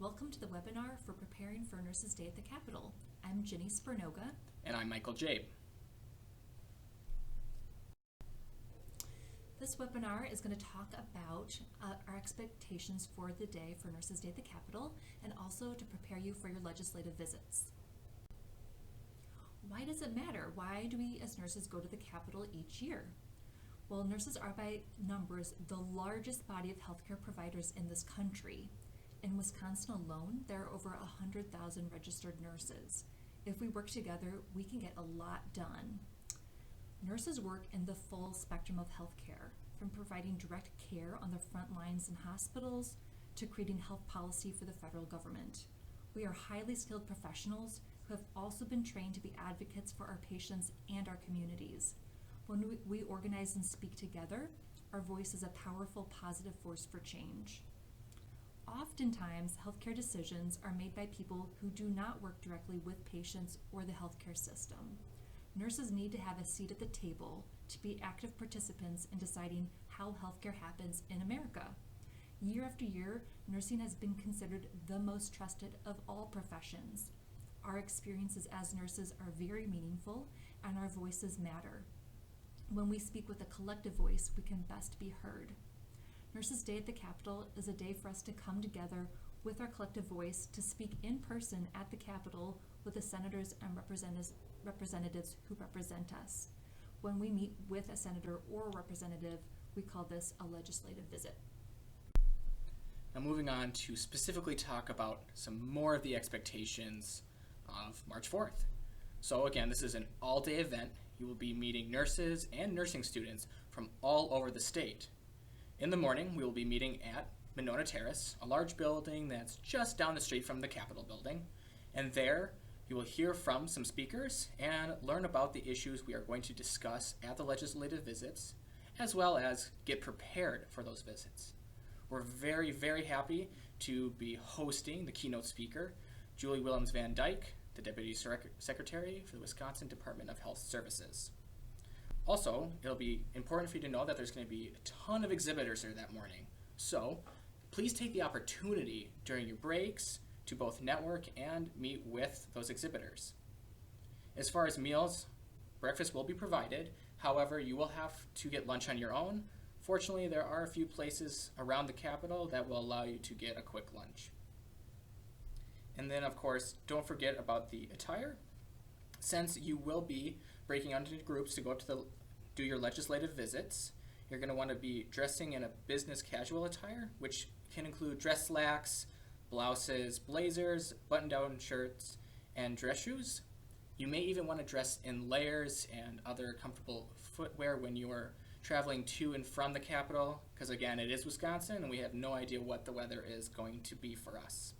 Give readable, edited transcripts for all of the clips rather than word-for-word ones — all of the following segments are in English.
Welcome to the webinar for Preparing for Nurses Day at the Capitol. I'm Ginny Spernoga. And I'm Michael Jabe. This webinar is going to talk about our expectations for the day for Nurses Day at the Capitol and also to prepare you for your legislative visits. Why does it matter? Why do we as nurses go to the Capitol each year? Well, nurses are by numbers the largest body of healthcare providers in this country. In Wisconsin alone, there are over 100,000 registered nurses. If we work together, we can get a lot done. Nurses work in the full spectrum of healthcare, from providing direct care on the front lines in hospitals to creating health policy for the federal government. We are highly skilled professionals who have also been trained to be advocates for our patients and our communities. When we organize and speak together, our voice is a powerful, positive force for change. Oftentimes, healthcare decisions are made by people who do not work directly with patients or the healthcare system. Nurses need to have a seat at the table to be active participants in deciding how healthcare happens in America. Year after year, nursing has been considered the most trusted of all professions. Our experiences as nurses are very meaningful and our voices matter. When we speak with a collective voice, we can best be heard. Nurses Day at the Capitol is a day for us to come together with our collective voice to speak in person at the Capitol with the senators and representatives who represent us. When we meet with a senator or representative, we call this a legislative visit. Now moving on to specifically talk about some more of the expectations of March 4th. So again, this is an all-day event. You will be meeting nurses and nursing students from all over the state. In the morning, we will be meeting at Monona Terrace, a large building that's just down the street from the Capitol building. And there, you will hear from some speakers and learn about the issues we are going to discuss at the legislative visits, as well as get prepared for those visits. We're very, very happy to be hosting the keynote speaker, Julie Willems Van Dyke, the Deputy Secretary for the Wisconsin Department of Health Services. Also, it'll be important for you to know that there's going to be a ton of exhibitors there that morning. So please take the opportunity during your breaks to both network and meet with those exhibitors. As far as meals, breakfast will be provided. However, you will have to get lunch on your own. Fortunately, there are a few places around the Capitol that will allow you to get a quick lunch. And then, of course, don't forget about the attire. Since you will be breaking out into groups to go to do your legislative visits, you're going to want to be dressing in a business casual attire, which can include dress slacks, blouses, blazers, button-down shirts, and dress shoes. You may even want to dress in layers and other comfortable footwear when you are traveling to and from the Capitol, because again, it is Wisconsin and we have no idea what the weather is going to be for us.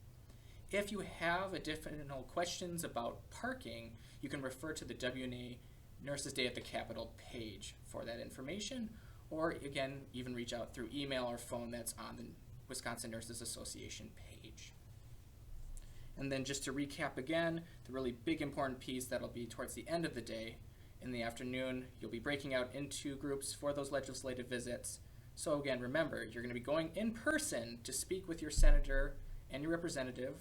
If you have additional questions about parking, you can refer to the WNA Nurses Day at the Capitol page for that information, or again, even reach out through email or phone that's on the Wisconsin Nurses Association page. And then just to recap again, the really big important piece that'll be towards the end of the day. In the afternoon, you'll be breaking out into groups for those legislative visits. So again, remember, you're going to be going in person to speak with your senator and your representative,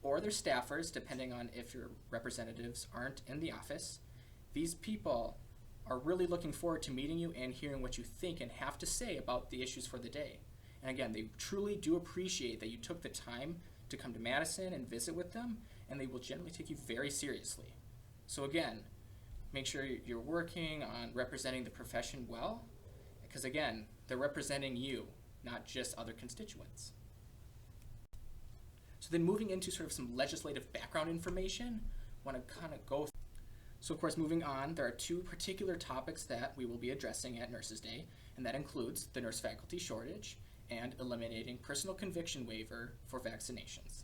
or their staffers, depending on if your representatives aren't in the office. These people are really looking forward to meeting you and hearing what you think and have to say about the issues for the day. And again, they truly do appreciate that you took the time to come to Madison and visit with them, and they will generally take you very seriously. So again, make sure you're working on representing the profession well, because again, they're representing you, not just other constituents. So then moving into sort of some legislative background information, I want to kind of go through. So of course, moving on, there are two particular topics that we will be addressing at Nurses Day, and that includes the nurse faculty shortage and eliminating personal conviction waiver for vaccinations.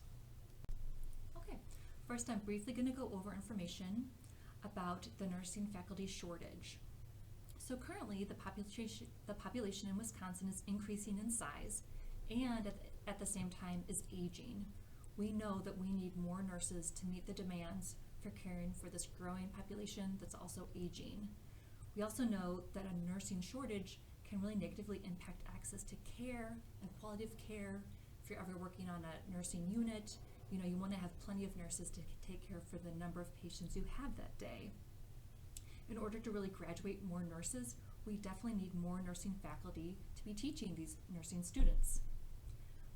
Okay, first I'm briefly going to go over information about the nursing faculty shortage. So currently, the population in Wisconsin is increasing in size and at the same time is aging. We know that we need more nurses to meet the demands for caring for this growing population that's also aging. We also know that a nursing shortage can really negatively impact access to care and quality of care, If you're ever working on a nursing unit, you want to have plenty of nurses to take care for the number of patients you have that day. In order to really graduate more nurses, we definitely need more nursing faculty to be teaching these nursing students.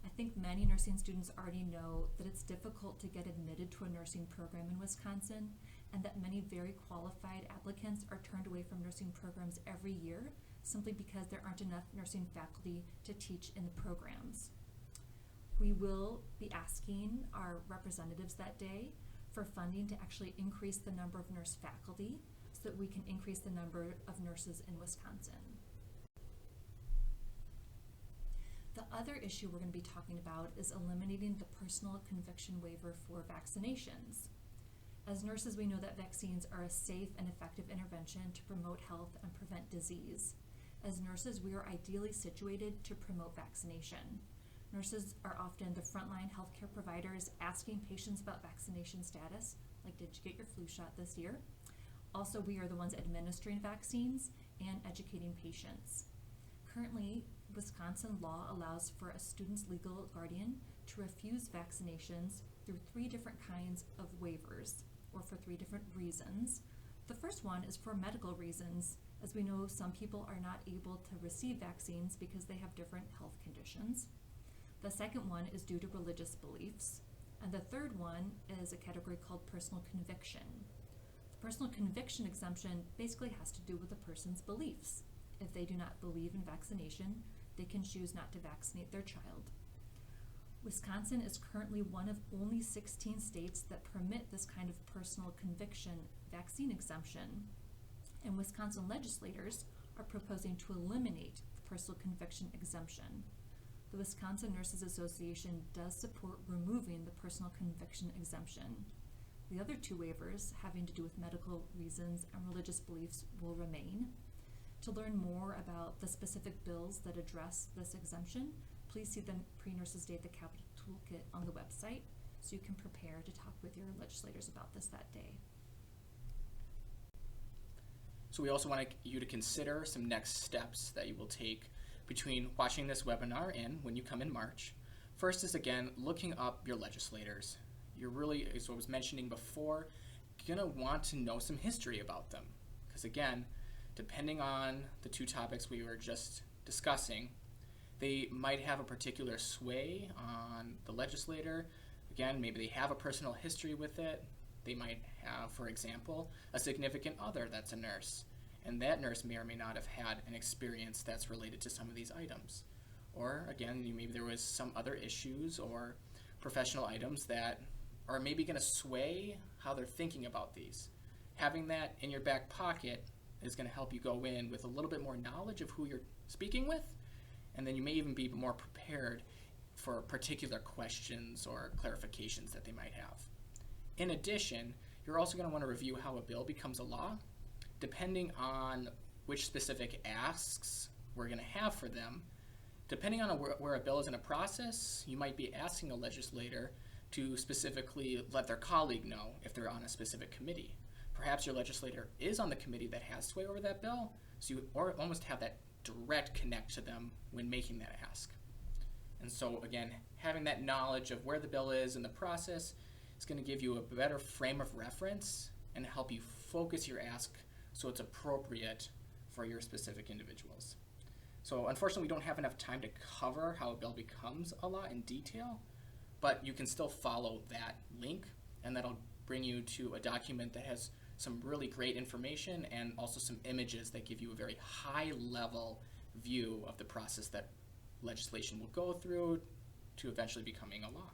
I think many nursing students already know that it's difficult to get admitted to a nursing program in Wisconsin, and that many very qualified applicants are turned away from nursing programs every year simply because there aren't enough nursing faculty to teach in the programs. We will be asking our representatives that day for funding to actually increase the number of nurse faculty so that we can increase the number of nurses in Wisconsin. The other issue we're going to be talking about is eliminating the personal conviction waiver for vaccinations. As nurses, we know that vaccines are a safe and effective intervention to promote health and prevent disease. As nurses, we are ideally situated to promote vaccination. Nurses are often the frontline healthcare providers asking patients about vaccination status, like did you get your flu shot this year? Also, we are the ones administering vaccines and educating patients. Currently, Wisconsin law allows for a student's legal guardian to refuse vaccinations through 3 different kinds of waivers, or for 3 different reasons. The first one is for medical reasons. As we know, some people are not able to receive vaccines because they have different health conditions. The second one is due to religious beliefs. And the third one is a category called personal conviction. The personal conviction exemption basically has to do with a person's beliefs. If they do not believe in vaccination, they can choose not to vaccinate their child. Wisconsin is currently one of only 16 states that permit this kind of personal conviction vaccine exemption, and Wisconsin legislators are proposing to eliminate the personal conviction exemption. The Wisconsin Nurses Association does support removing the personal conviction exemption. The other 2 waivers, having to do with medical reasons and religious beliefs, will remain. To learn more about the specific bills that address this exemption, please see the Pre-Nurses Day at the Capitol Toolkit on the website so you can prepare to talk with your legislators about this that day. So we also want you to consider some next steps that you will take between watching this webinar and when you come in March. First is, again, looking up your legislators. You're really, as I was mentioning before, gonna want to know some history about them. Because again, depending on the 2 topics we were just discussing, they might have a particular sway on the legislator. Again, maybe they have a personal history with it. They might have, for example, a significant other that's a nurse, and that nurse may or may not have had an experience that's related to some of these items. Or again, maybe there was some other issues or professional items that are maybe going to sway how they're thinking about these. Having that in your back pocket is going to help you go in with a little bit more knowledge of who you're speaking with, and then you may even be more prepared for particular questions or clarifications that they might have. In addition, you're also going to want to review how a bill becomes a law. Depending on which specific asks we're going to have for them, depending on where a bill is in a process, you might be asking a legislator to specifically let their colleague know if they're on a specific committee. Perhaps your legislator is on the committee that has sway over that bill, so you almost have that direct connect to them when making that ask. And so again, having that knowledge of where the bill is in the process is going to give you a better frame of reference and help you focus your ask so it's appropriate for your specific individuals. So unfortunately, we don't have enough time to cover how a bill becomes a law in detail, but you can still follow that link, and that'll bring you to a document that has some really great information and also some images that give you a very high-level view of the process that legislation will go through to eventually becoming a law.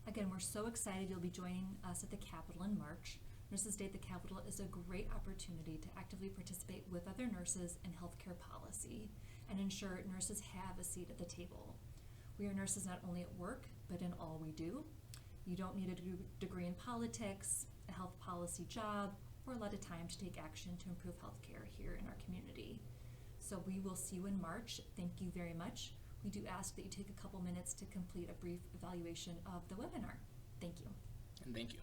Again, we're so excited you'll be joining us at the Capitol in March. Nurses Day at the Capitol is a great opportunity to actively participate with other nurses in healthcare policy and ensure nurses have a seat at the table. We are nurses not only at work, but in all we do. You don't need a degree in politics, a health policy job, or a lot of time to take action to improve healthcare here in our community. So we will see you in March. Thank you very much. We do ask that you take a couple minutes to complete a brief evaluation of the webinar. Thank you. And thank you.